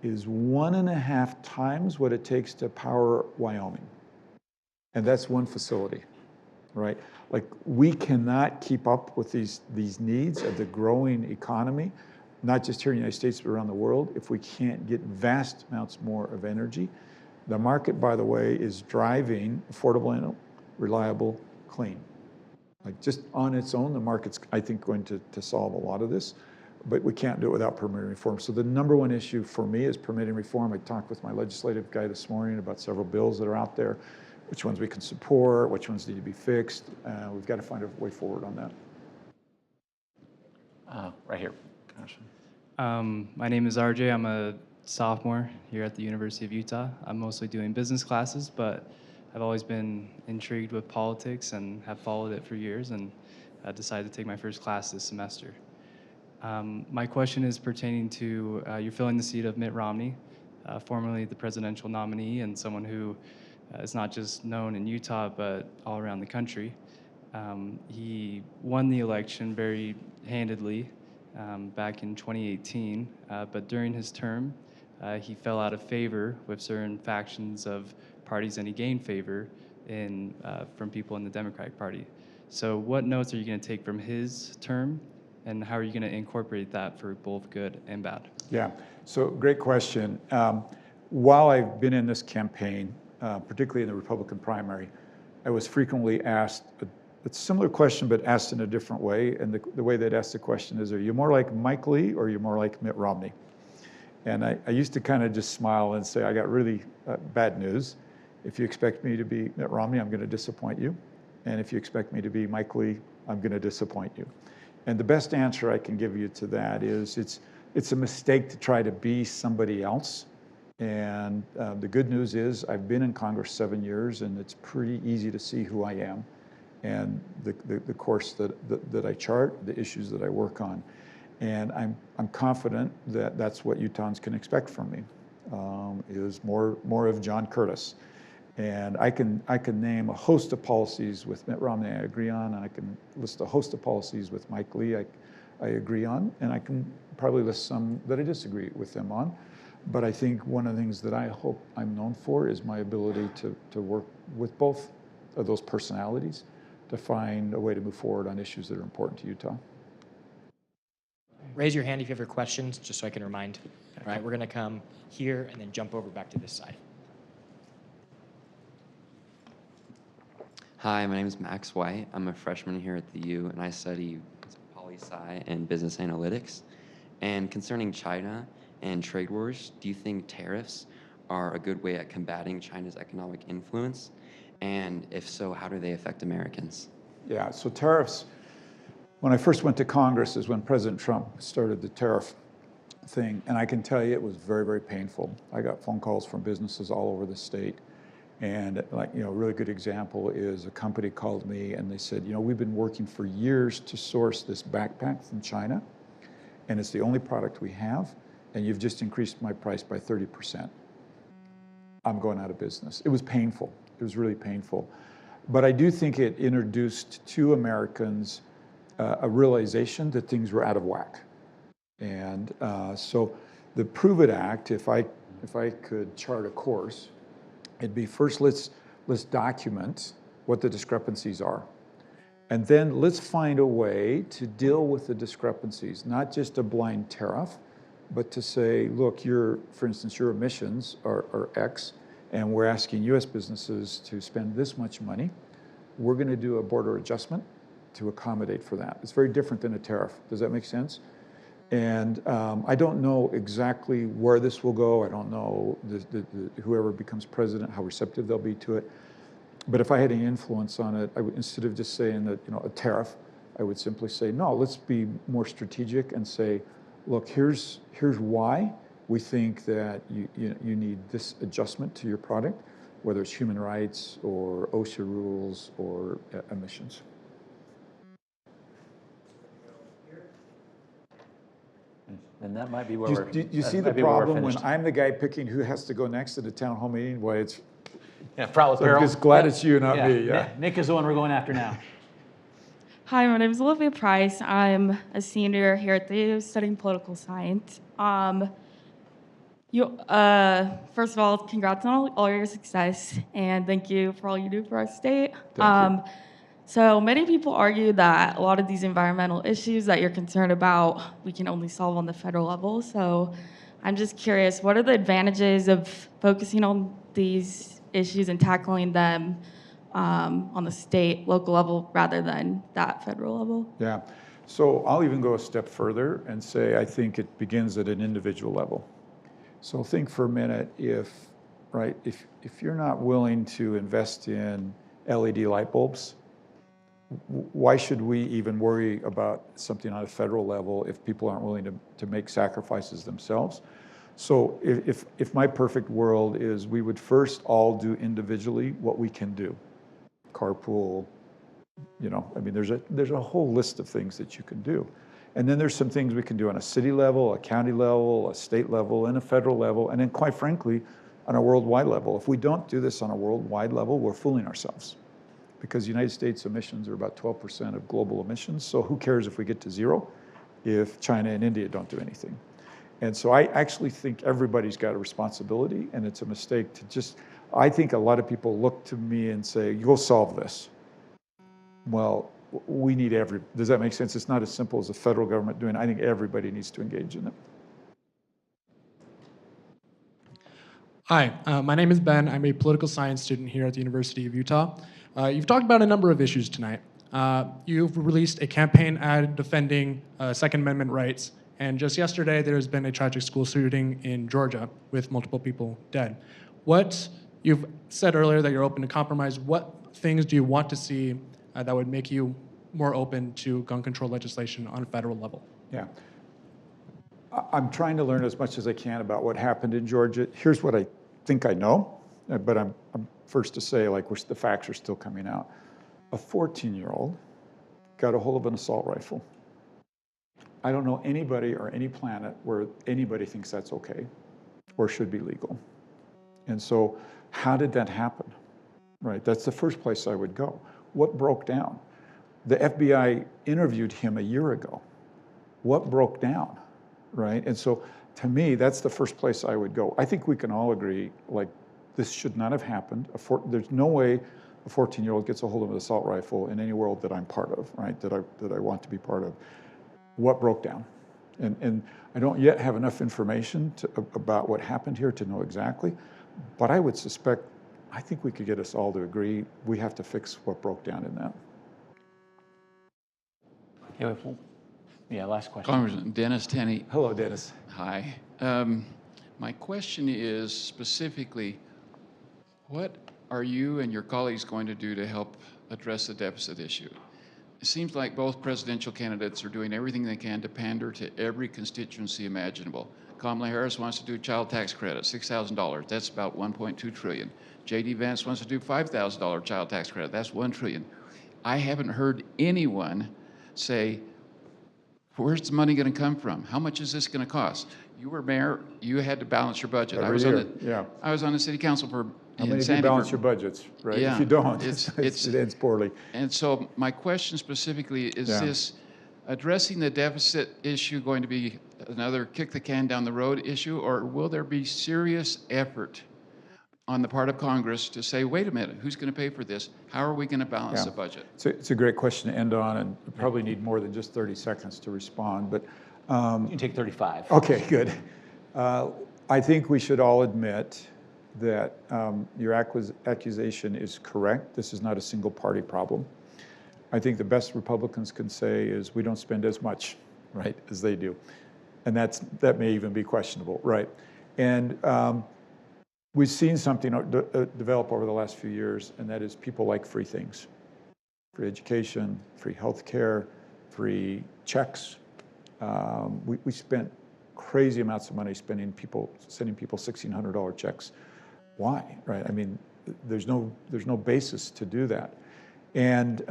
is 1.5 times what it takes to power Wyoming. And that's one facility, right? Like, we cannot keep up with these needs of the growing economy, not just here in the United States, but around the world, if we can't get vast amounts more of energy. The market, by the way, is driving affordable, reliable, clean. Like, just on its own, the market's, I think, going to solve a lot of this, but we can't do it without permitting reform. So the number one issue for me is permitting reform. I talked with my legislative guy this morning about several bills that are out there, which ones we can support, which ones need to be fixed. We've got to find a way forward on that. Right here. My name is RJ. I'm a sophomore here at the University of Utah. I'm mostly doing business classes, but I've always been intrigued with politics and have followed it for years, and decided to take my first class this semester. My question is pertaining to you're filling the seat of Mitt Romney, formerly the presidential nominee and someone who is not just known in Utah, but all around the country. He won the election very handedly back in 2018, but during his term, he fell out of favor with certain factions of parties, and he gained favor from people in the Democratic Party. So what notes are you going to take from his term, and how are you going to incorporate that for both good and bad? Yeah, so great question. While I've been in this campaign, particularly in the Republican primary, I was frequently asked a similar question, but asked in a different way. And the way they'd ask the question is, are you more like Mike Lee or are you more like Mitt Romney? And I used to kind of just smile and say, I got really bad news. If you expect me to be Mitt Romney, I'm going to disappoint you. And if you expect me to be Mike Lee, I'm going to disappoint you. And the best answer I can give you to that is it's a mistake to try to be somebody else. And the good news is I've been in Congress 7 years, and it's pretty easy to see who I am and the course that I chart, the issues that I work on. And I'm confident that that's what Utahns can expect from me, is more of John Curtis. And I can name a host of policies with Mitt Romney I agree on, and I can list a host of policies with Mike Lee I agree on, and I can probably list some that I disagree with them on. But I think one of the things that I hope I'm known for is my ability to work with both of those personalities to find a way to move forward on issues that are important to Utah. Raise your hand if you have your questions, just so I can remind. All right, we're going to come here and then jump over back to this side. Hi, my name is Max White. I'm a freshman here at the U, and I study poli-sci and business analytics. And concerning China and trade wars, do you think tariffs are a good way at combating China's economic influence? And if so, how do they affect Americans? Yeah, so tariffs, when I first went to Congress is when President Trump started the tariff thing. And I can tell you it was very, very painful. I got phone calls from businesses all over the state. And a really good example is a company called me and they said, we've been working for years to source this backpack from China, and it's the only product we have, and you've just increased my price by 30%. I'm going out of business. It was painful. It was really painful. But I do think it introduced to Americans a realization that things were out of whack. And so the Prove It Act, if I could chart a course, it'd be first let's document what the discrepancies are. And then let's find a way to deal with the discrepancies, not just a blind tariff, but to say, look, for instance, your emissions are X, and we're asking US businesses to spend this much money. We're going to do a border adjustment to accommodate for that. It's very different than a tariff. Does that make sense? And I don't know exactly where this will go. I don't know whoever becomes president, how receptive they'll be to it. But if I had any influence on it, I would, instead of just saying that a tariff, I would simply say, no, let's be more strategic and say, look, here's why we think that you need this adjustment to your product. whether it's human rights or OSHA rules or emissions. And that might be where You, we're. do you that see the might be where we're problem when finished. I'm the guy picking who has to go next at a town hall meeting? Why it's, Yeah, Fraught with so Peril. I'm just glad Yeah. it's you, not me, yeah. Nick is the one we're going after now. Hi, my name is Olivia Price. I'm a senior here at the U studying political science. First of all, congrats on all your success, and thank you for all you do for our state. Thank you. So many people argue that a lot of these environmental issues that you're concerned about, we can only solve on the federal level. So I'm just curious, what are the advantages of focusing on these issues and tackling them on the state, local level, rather than that federal level? Yeah, so I'll even go a step further and say I think it begins at an individual level. So think for a minute if you're not willing to invest in LED light bulbs, why should we even worry about something on a federal level if people aren't willing to make sacrifices themselves? So if my perfect world is we would first all do individually what we can do. Carpool, I mean, there's a whole list of things that you can do. And then there's some things we can do on a city level, a county level, a state level, and a federal level, and then quite frankly, on a worldwide level. If we don't do this on a worldwide level, we're fooling ourselves. Because United States emissions are about 12% of global emissions, so who cares if we get to zero if China and India don't do anything? And so I actually think everybody's got a responsibility, and it's a mistake to just, I think a lot of people look to me and say, you'll solve this. Well, we need does that make sense? It's not as simple as the federal government doing it. I think everybody needs to engage in it. Hi, my name is Ben. I'm a political science student here at the University of Utah. You've talked about a number of issues tonight. You've released a campaign ad defending Second Amendment rights, and just yesterday there's been a tragic school shooting in Georgia with multiple people dead. You've said earlier that you're open to compromise. What things do you want to see that would make you more open to gun control legislation on a federal level? Yeah. I'm trying to learn as much as I can about what happened in Georgia. Here's what I think I know, but I'm first to say, the facts are still coming out. A 14-year-old got a hold of an assault rifle. I don't know anybody or any planet where anybody thinks that's okay or should be legal. And so how did that happen? Right, that's the first place I would go. What broke down? The FBI interviewed him a year ago. What broke down, right? And so to me, that's the first place I would go. I think we can all agree, this should not have happened. There's no way a 14-year-old gets a hold of an assault rifle in any world that I'm part of, right? That I want to be part of. What broke down? And I don't yet have enough information about what happened here to know exactly, but I would suspect, I think we could get us all to agree we have to fix what broke down in that. Yeah, last question. Congressman Dennis Tenney. Hello, Dennis. Hi. My question is specifically, what are you and your colleagues going to do to help address the deficit issue? It seems like both presidential candidates are doing everything they can to pander to every constituency imaginable. Kamala Harris wants to do child tax credit, $6,000. That's about $1.2 trillion. J.D. Vance wants to do $5,000 child tax credit. That's $1 trillion. I haven't heard anyone say, where's the money going to come from? How much is this going to cost? You were mayor. You had to balance your budget. Every year, yeah. I was on the city council for. How many of you balance your budgets, right? Yeah, if you don't, it ends poorly. And so my question specifically is this: addressing the deficit issue going to be another kick the can down the road issue, or will there be serious effort on the part of Congress to say, wait a minute, who's going to pay for this? How are we going to balance the budget? It's a great question to end on, and you probably need more than just 30 seconds to respond. But you can take 35. Okay, good. I think we should all admit that your accusation is correct. This is not a single party problem. I think the best Republicans can say is we don't spend as much, right, as they do. And that may even be questionable, right? And we've seen something develop over the last few years, and that is people like free things. Free education, free health care, free checks. We spent crazy amounts of money sending people $1,600 checks. Why, right? I mean, there's no basis to do that. And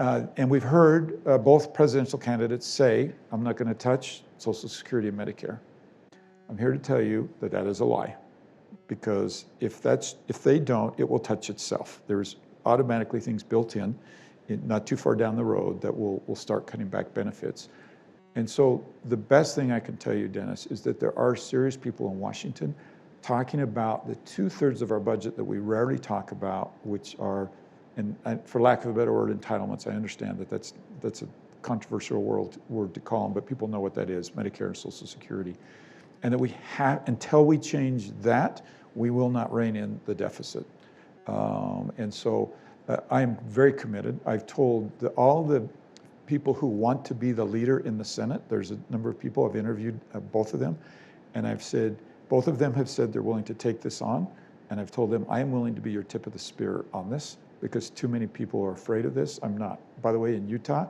we've heard both presidential candidates say, I'm not going to touch Social Security and Medicare. I'm here to tell you that that is a lie, because if they don't, it will touch itself. There's automatically things built in not too far down the road that will start cutting back benefits. And so the best thing I can tell you, Dennis, is that there are serious people in Washington talking about the 2/3 of our budget that we rarely talk about, which are, and for lack of a better word, entitlements. I understand that that's a controversial word to call them, but people know what that is, Medicare and Social Security. And that we have, until we change that, we will not rein in the deficit. And so I am very committed. I've told all the people who want to be the leader in the Senate, there's a number of people, I've interviewed both of them, and I've said, both of them have said they're willing to take this on, and I've told them, I am willing to be your tip of the spear on this, because too many people are afraid of this. I'm not. By the way, in Utah,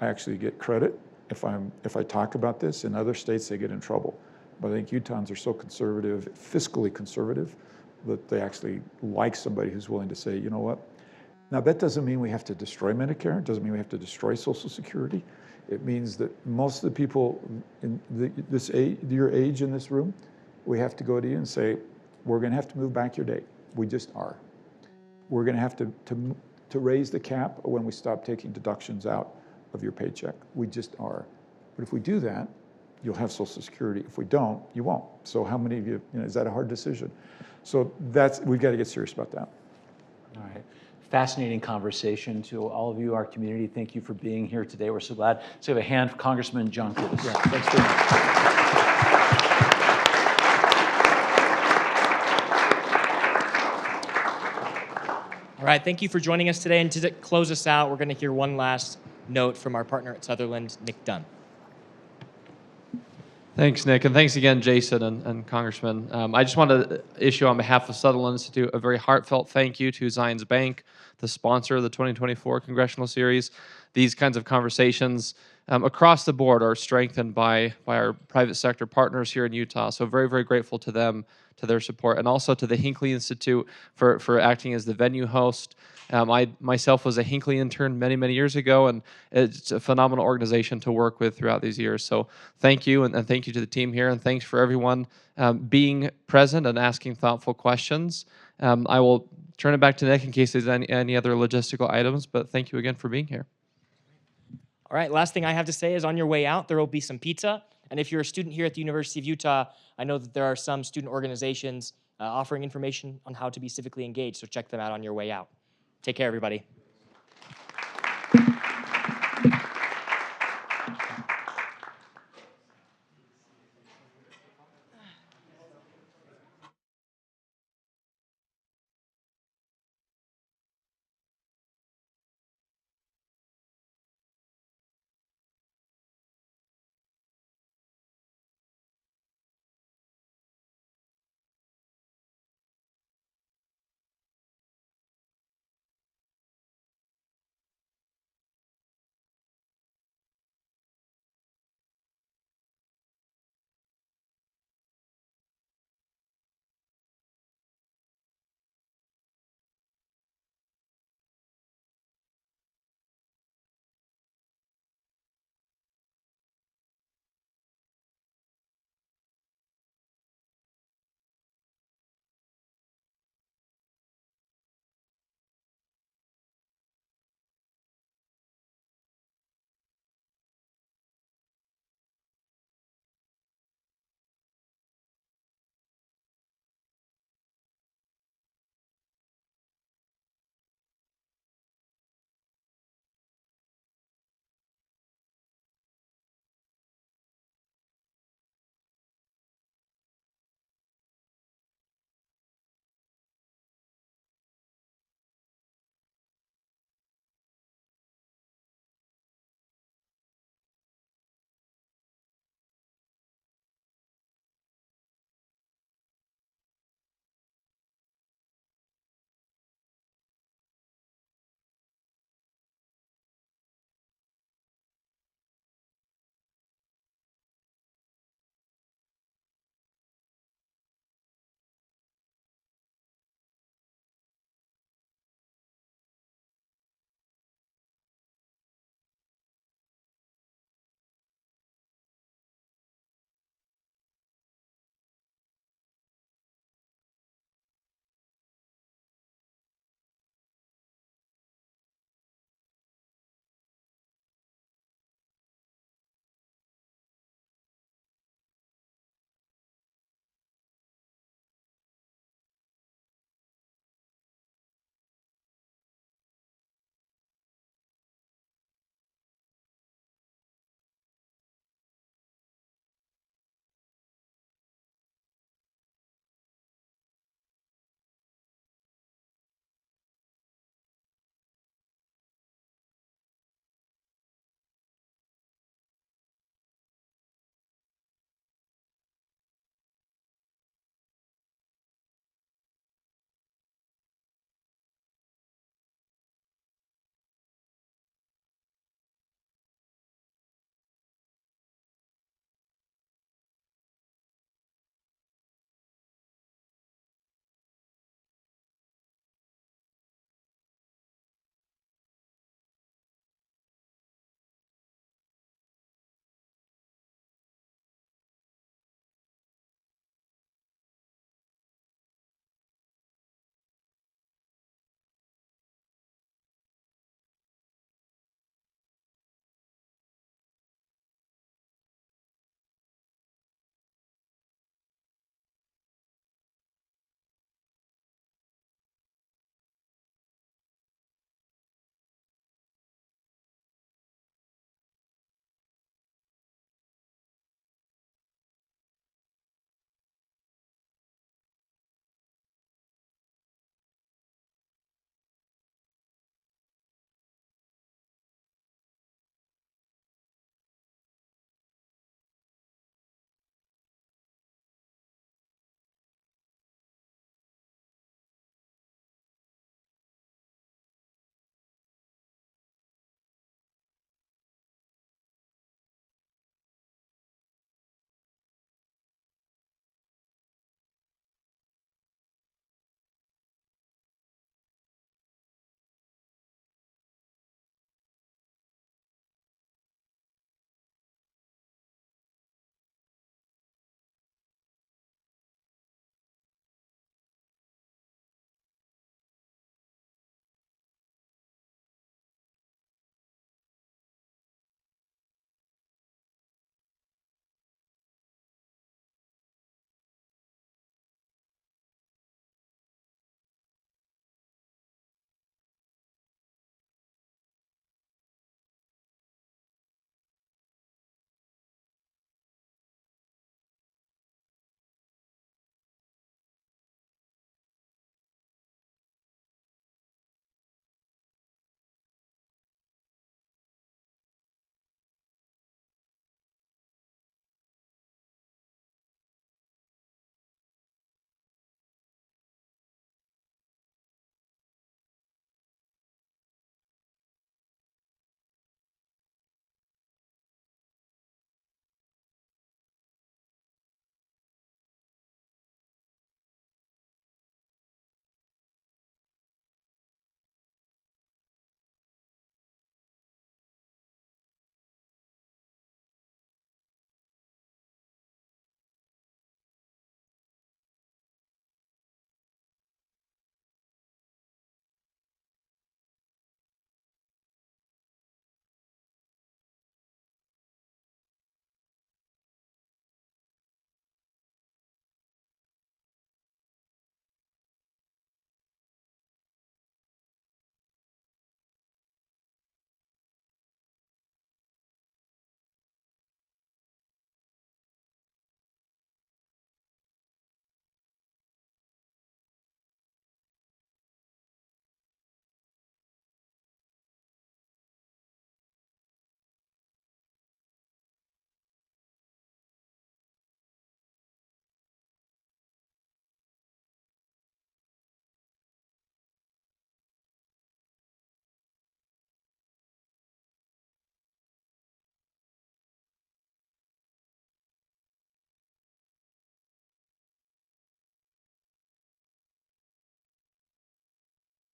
I actually get credit if I talk about this. In other states, they get in trouble. But I think Utahns are so conservative, fiscally conservative, that they actually like somebody who's willing to say, you know what? Now, that doesn't mean we have to destroy Medicare. It doesn't mean we have to destroy Social Security. It means that most of the people in your age in this room, we have to go to you and say, we're going to have to move back your date. We just are. We're going to have to raise the cap when we stop taking deductions out of your paycheck. We just are. But if we do that, you'll have Social Security. If we don't, you won't. So how many of you, is that a hard decision? So we've got to get serious about that. All right. Fascinating conversation. To all of you, our community, thank you for being here today. We're so glad. Let's give a hand for Congressman Junkus. Yeah, thanks very much. All right, thank you for joining us today. And to close us out, we're going to hear one last note from our partner at Sutherland, Nick Dunn. Thanks, Nick, and thanks again, Jason and Congressman. I just want to issue on behalf of Sutherland Institute a very heartfelt thank you to Zions Bank, the sponsor of the 2024 Congressional Series. These kinds of conversations across the board are strengthened by our private sector partners here in Utah, so very, very grateful to them, to their support, and also to the Hinckley Institute for acting as the venue host. I myself was a Hinckley intern many, many years ago, and it's a phenomenal organization to work with throughout these years. So thank you, and thank you to the team here, and thanks for everyone being present and asking thoughtful questions. I will turn it back to Nick in case there's any other logistical items, but thank you again for being here. All right, last thing I have to say is on your way out, there will be some pizza. And if you're a student here at the University of Utah, I know that there are some student organizations offering information on how to be civically engaged, so check them out on your way out. Take care, everybody.